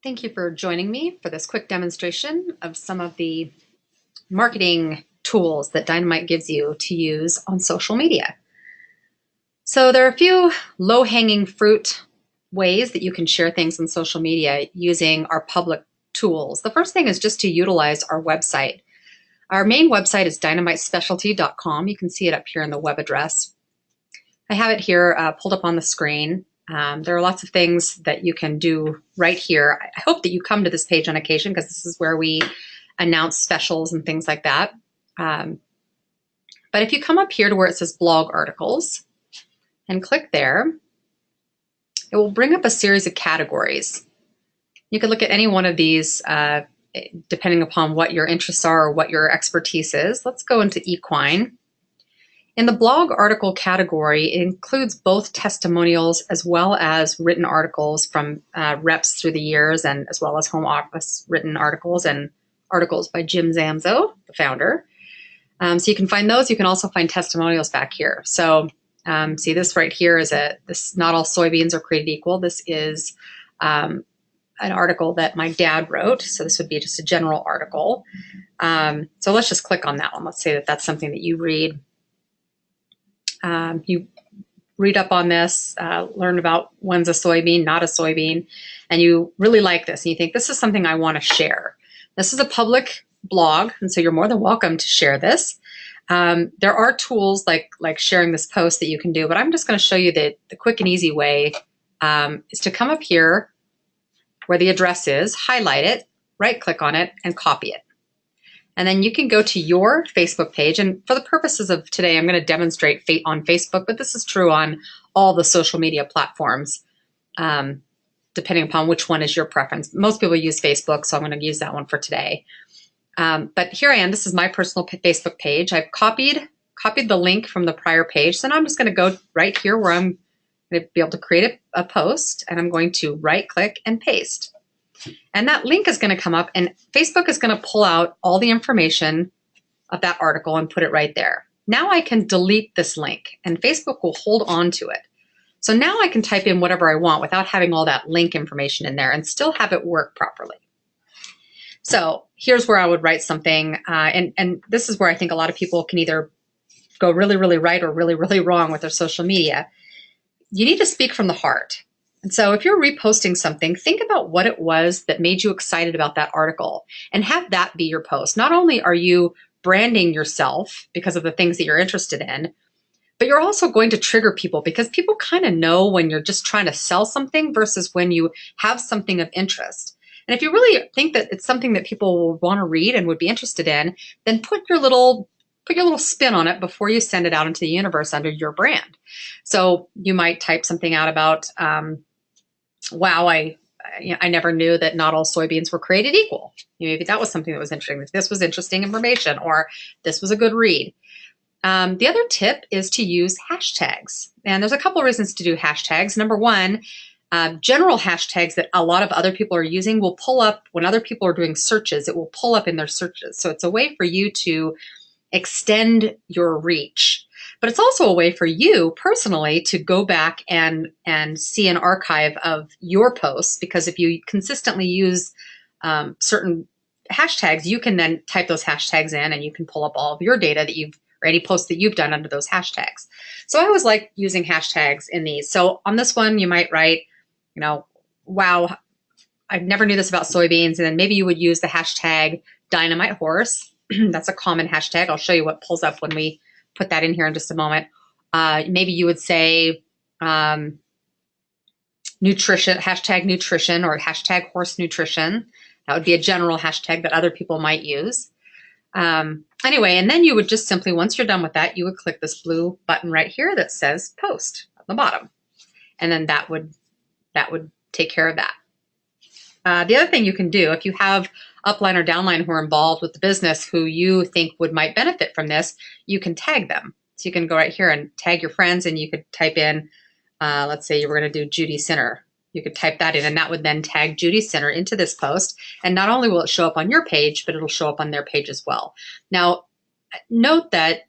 Thank you for joining me for this quick demonstration of some of the marketing tools that Dynamite gives you to use on social media. So there are a few low-hanging fruit ways that you can share things on social media using our public tools. The first thing is just to utilize our website. Our main website is DynamiteSpecialty.com. You can see it up here in the web address. I have it here pulled up on the screen. There are lots of things that you can do right here. I hope that you come to this page on occasion because this is where we announce specials and things like that. But if you come up here to where it says blog articles and click there, it will bring up a series of categories. You can look at any one of these depending upon what your interests are or what your expertise is. Let's go into equine. In the blog article category, it includes both testimonials as well as written articles from reps through the years, and as well as home office written articles and articles by Jim Zamzo, the founder. So you can find those. You can also find testimonials back here. So see, this right here is this not all soybeans are created equal. This is an article that my dad wrote. So this would be just a general article. So let's just click on that one. Let's say that that's something that you read. You read up on this, learn about when's a soybean, not a soybean, and you really like this and you think this is something I want to share. This is a public blog, and so you're more than welcome to share this. There are tools like sharing this post that you can do, but I'm just going to show you the quick and easy way is to come up here where the address is, highlight it, right click on it, and copy it. And then you can go to your Facebook page. And for the purposes of today, I'm going to demonstrate on Facebook, but this is true on all the social media platforms, depending upon which one is your preference. Most people use Facebook, so I'm going to use that one for today. But here I am. This is my personal Facebook page. I've copied the link from the prior page. So now I'm just going to go right here where I'm going to be able to create a post, and I'm going to right click and paste. And that link is going to come up, and Facebook is going to pull out all the information of that article and put it right there. Now I can delete this link, and Facebook will hold on to it. So now I can type in whatever I want without having all that link information in there and still have it work properly. So here's where I would write something, and this is where I think a lot of people can either go really, really right or really, really wrong with their social media. You need to speak from the heart. And so if you're reposting something, think about what it was that made you excited about that article and have that be your post. Not only are you branding yourself because of the things that you're interested in, but you're also going to trigger people because people kind of know when you're just trying to sell something versus when you have something of interest. And if you really think that it's something that people will want to read and would be interested in, then put your little spin on it before you send it out into the universe under your brand. So you might type something out about, wow, I never knew that not all soybeans were created equal. Maybe that was something that was interesting. This was interesting information, or this was a good read. The other tip is to use hashtags. And there's a couple of reasons to do hashtags. Number one, general hashtags that a lot of other people are using will pull up when other people are doing searches. It will pull up in their searches. So it's a way for you to extend your reach. But it's also a way for you personally to go back and see an archive of your posts, because if you consistently use certain hashtags, you can then type those hashtags in and you can pull up all of your data that or any posts that you've done under those hashtags. So I always like using hashtags in these. So on this one, you might write, wow, I never knew this about soybeans. And then maybe you would use the hashtag Dynamite Horse. That's a common hashtag. I'll show you what pulls up when we put that in here in just a moment. Maybe you would say nutrition, hashtag nutrition, or hashtag horse nutrition. That would be a general hashtag that other people might use. Anyway, and then you would just simply, once you're done with that, you would click this blue button right here that says post at the bottom. And then that would take care of that. The other thing you can do, if you have upline or downline who are involved with the business who you think might benefit from this, you can tag them. So you can go right here and tag your friends, and you could type in, let's say you were going to do Judy Sinner. You could type that in, and that would then tag Judy Sinner into this post. And not only will it show up on your page, but it'll show up on their page as well. Now, note that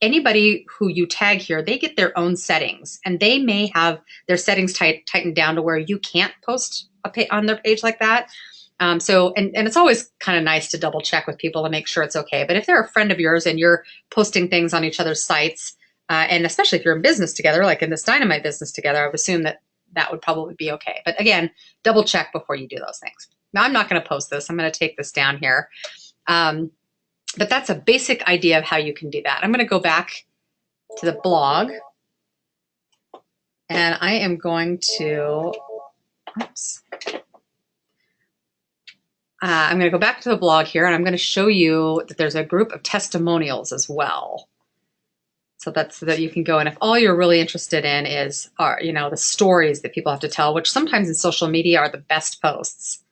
anybody who you tag here, they get their own settings, and they may have their settings tightened down to where you can't post on their page like that. So it's always kind of nice to double check with people to make sure it's okay. But if they're a friend of yours and you're posting things on each other's sites, and especially if you're in business together, like in this Dynamite business together, I would assume that that would probably be okay. But again, double check before you do those things. Now, I'm not going to post this. I'm going to take this down here. But that's a basic idea of how you can do that. I'm going to go back to the blog, and I am going to, oops. I'm going to go back to the blog here, and I'm going to show you that there's a group of testimonials as well. So that's so that you can go, and if all you're really interested in are the stories that people have to tell, which sometimes in social media are the best posts.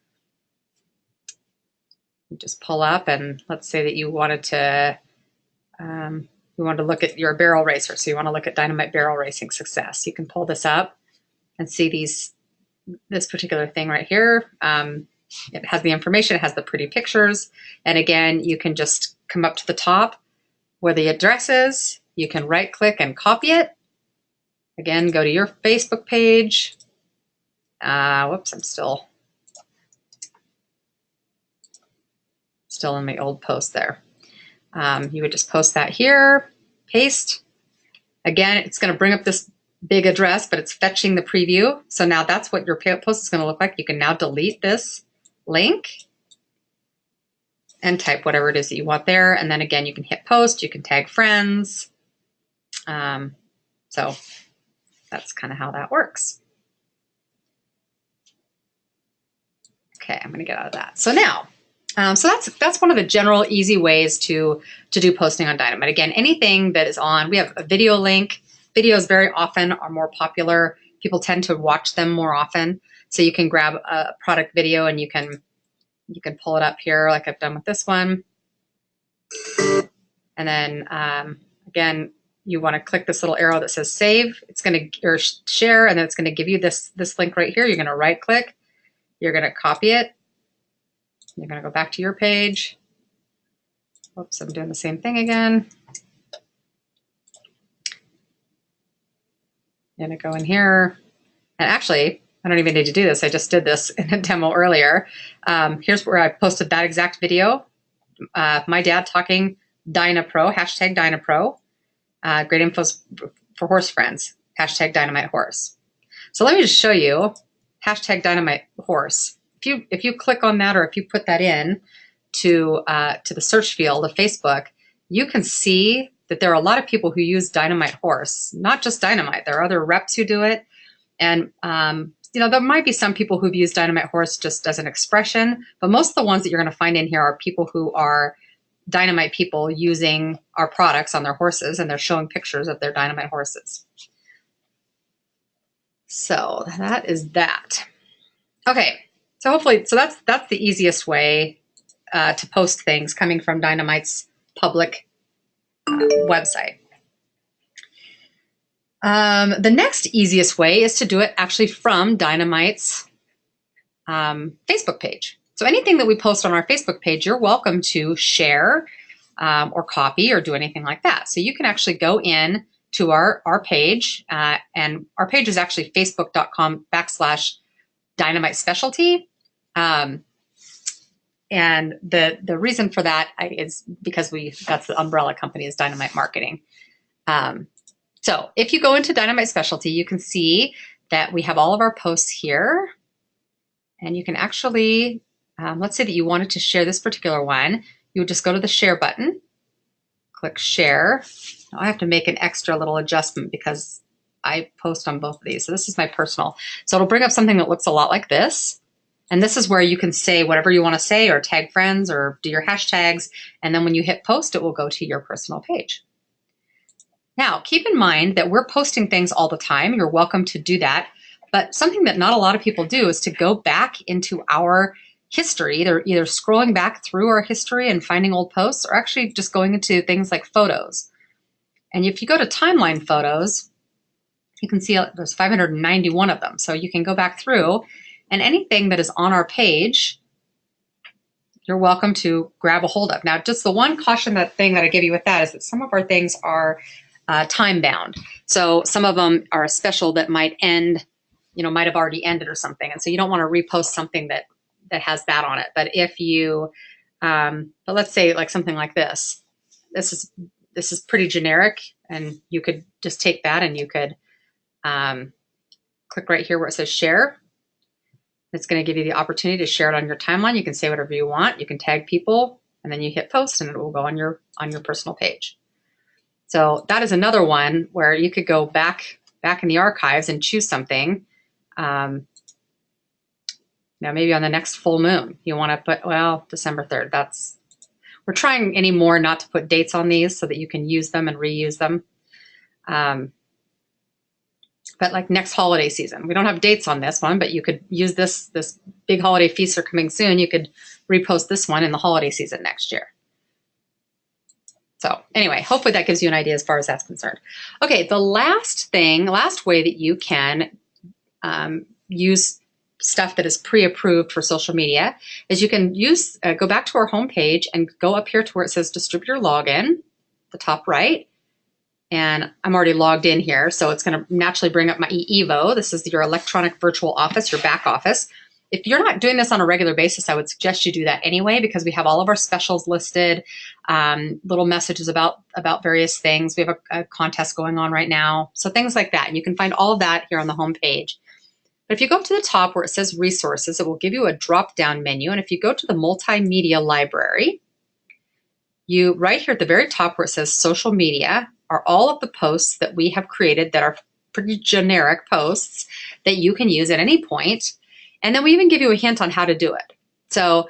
You just pull up, and let's say that you wanted to look at your barrel racer, so you want to look at Dynamite barrel racing success. You can pull this up and see this particular thing right here. It has the information, it has the pretty pictures, and again, you can just come up to the top where the address is. You can right click and copy it. Again, go to your Facebook page. Whoops, I'm still in my old post there. You would just post that here, paste. Again, it's going to bring up this big address, but it's fetching the preview. So now that's what your post is going to look like. You can now delete this link and type whatever it is that you want there. And then again, you can hit post, you can tag friends. So that's kind of how that works. Okay, I'm going to get out of that. So now, so that's one of the general easy ways to do posting on Dynamite. Again, anything that is on, we have a video link. Videos very often are more popular. People tend to watch them more often. So you can grab a product video and you can pull it up here like I've done with this one. And then again, you want to click this little arrow that says save. It's going to, or share, and then it's going to give you this link right here. You're going to right click. You're going to copy it. You're going to go back to your page. Oops, I'm doing the same thing again. I'm going to go in here. And actually, I don't even need to do this. I just did this in a demo earlier. Here's where I posted that exact video. My dad talking DynaPro, hashtag DynaPro. Great info for horse friends, hashtag Dynamite Horse. So let me just show you hashtag Dynamite Horse. If you click on that, or if you put that in to the search field of Facebook, you can see that there are a lot of people who use Dynamite Horse, not just Dynamite. There are other reps who do it. And there might be some people who've used Dynamite Horse just as an expression, but most of the ones that you're going to find in here are people who are Dynamite people using our products on their horses, and they're showing pictures of their Dynamite horses. So that is that. Okay, so hopefully, that's the easiest way to post things coming from Dynamite's public website. The next easiest way is to do it actually from Dynamite's Facebook page. So anything that we post on our Facebook page, you're welcome to share or copy or do anything like that. So you can actually go in to our page, and our page is actually facebook.com/DynamiteSpecialty. And the reason for that is because that's the umbrella company is Dynamite Marketing. So if you go into Dynamite Specialty, you can see that we have all of our posts here, and you can actually, let's say that you wanted to share this particular one, you would just go to the share button, click share. Now I have to make an extra little adjustment because I post on both of these. So this is my personal. So it'll bring up something that looks a lot like this. And this is where you can say whatever you want to say or tag friends or do your hashtags. And then when you hit post, it will go to your personal page. Now, keep in mind that we're posting things all the time. You're welcome to do that. But something that not a lot of people do is to go back into our history, either scrolling back through our history and finding old posts, or actually just going into things like photos. And if you go to timeline photos, you can see there's 591 of them. So you can go back through, and anything that is on our page, you're welcome to grab a hold of. Now, just the one caution, thing that I give you with that is that some of our things are time bound. So some of them are special that might end, might have already ended or something. And so you don't want to repost something that has that on it. But if you, but let's say like something like this, this is pretty generic, and you could just take that and you could click right here where it says share. It's going to give you the opportunity to share it on your timeline. You can say whatever you want. You can tag people, and then you hit post, and it will go on your personal page. So that is another one where you could go back in the archives and choose something. Now maybe on the next full moon, you want to put, well, December 3rd. We're trying anymore not to put dates on these so that you can use them and reuse them. But like next holiday season, we don't have dates on this one, but you could use this big holiday feasts are coming soon. You could repost this one in the holiday season next year. So anyway, hopefully that gives you an idea as far as that's concerned. Okay, the last way that you can use stuff that is pre-approved for social media is you can go back to our homepage and go up here to where it says distributor login, the top right. And I'm already logged in here, so it's going to naturally bring up my EVO. This is your electronic virtual office, your back office. If you're not doing this on a regular basis, I would suggest you do that anyway, because we have all of our specials listed, little messages about various things. We have a contest going on right now, so things like that. And you can find all of that here on the home page. But if you go up to the top where it says resources, it will give you a drop-down menu. And if you go to the multimedia library, right here at the very top where it says social media are all of the posts that we have created that are pretty generic posts that you can use at any point. And then we even give you a hint on how to do it. So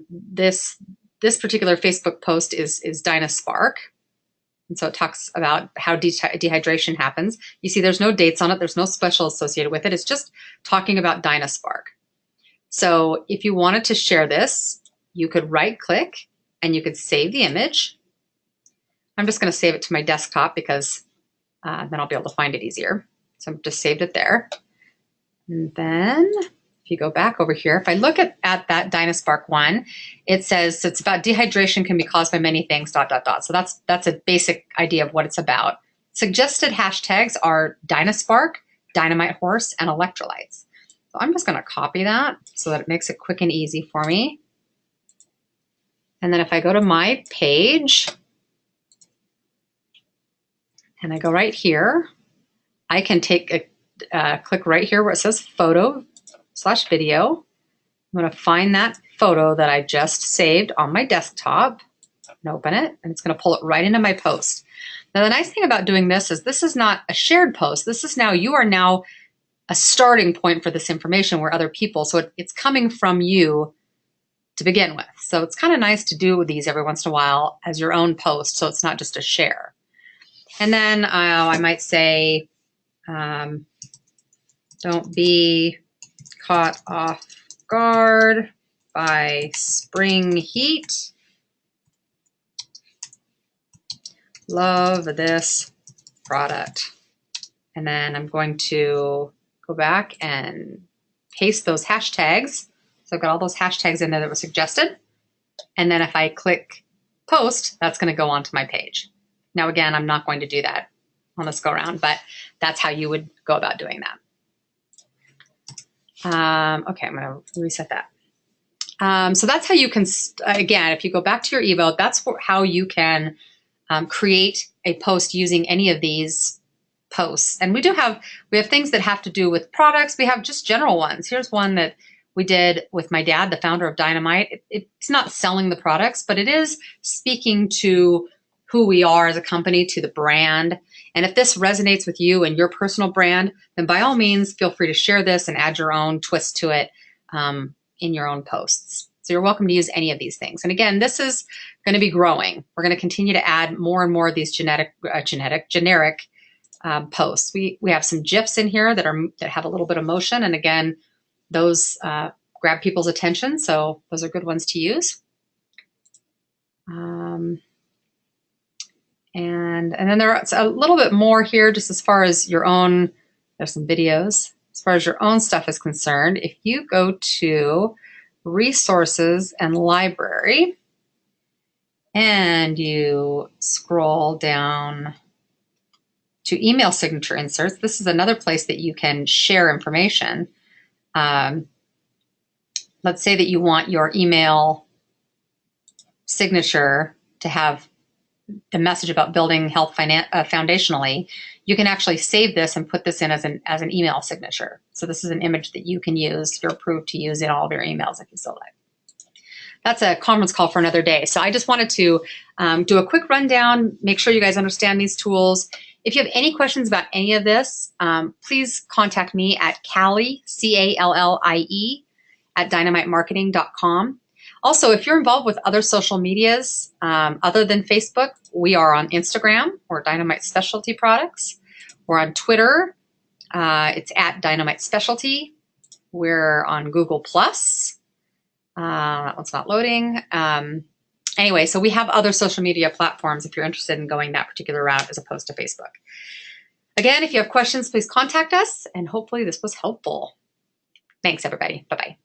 this particular Facebook post is DynamiteSpark. And so it talks about how dehydration happens. You see there's no dates on it. There's no special associated with it. It's just talking about DynamiteSpark. So if you wanted to share this, you could right click and you could save the image. I'm just going to save it to my desktop because then I'll be able to find it easier. So I've just saved it there. And then if you go back over here, if I look at that DynamiteSpark one, it says it's about dehydration can be caused by many things, ... So that's a basic idea of what it's about. Suggested hashtags are DynamiteSpark, Dynamite Horse, and electrolytes. So I'm just going to copy that so that it makes it quick and easy for me. And then if I go to my page, and I go right here, I can take click right here where it says photo/video. I'm going to find that photo that I just saved on my desktop and open it, and it's going to pull it right into my post. Now, the nice thing about doing this is not a shared post. You are now a starting point for this information where other people, so it's coming from you to begin with. So it's kind of nice to do these every once in a while as your own post, so it's not just a share. And then I might say, don't be caught off guard by spring heat. Love this product. And then I'm going to go back and paste those hashtags. So I've got all those hashtags in there that were suggested. And then if I click post, that's going to go onto my page. Now, again, I'm not going to do that on this go around, but that's how you would go about doing that. Okay, I'm going to reset that. So that's how you can, again, if you go back to your eval, that's how you can create a post using any of these posts. And we have things that have to do with products. We have just general ones. Here's one that we did with my dad, the founder of Dynamite. It's not selling the products, but it is speaking to who we are as a company, to the brand. And if this resonates with you and your personal brand, then by all means, feel free to share this and add your own twist to it in your own posts. So you're welcome to use any of these things. And again, this is going to be growing. We're going to continue to add more and more of these generic posts. We have some GIFs in here that have a little bit of motion. And again, those grab people's attention. So those are good ones to use. And then there's a little bit more here just as far as your own, there's some videos. As far as your own stuff is concerned, if you go to resources and library and you scroll down to email signature inserts, this is another place that you can share information. Let's say that you want your email signature to have the message about building health foundationally. You can actually save this and put this in as an email signature. So this is an image that you can use. You're approved to use in all of your emails if you so like. That's a conference call for another day. So I just wanted to do a quick rundown, make sure you guys understand these tools. If you have any questions about any of this, please contact me at Callie, C-A-L-L-I-E, at dynamitemarketing.com. Also, if you're involved with other social medias other than Facebook, we are on Instagram, or DynamiteSpecialty Products. We're on Twitter. It's at DynamiteSpecialty. We're on Google+. That one's not loading. Anyway, so we have other social media platforms if you're interested in going that particular route as opposed to Facebook. Again, if you have questions, please contact us, and hopefully this was helpful. Thanks, everybody. Bye-bye.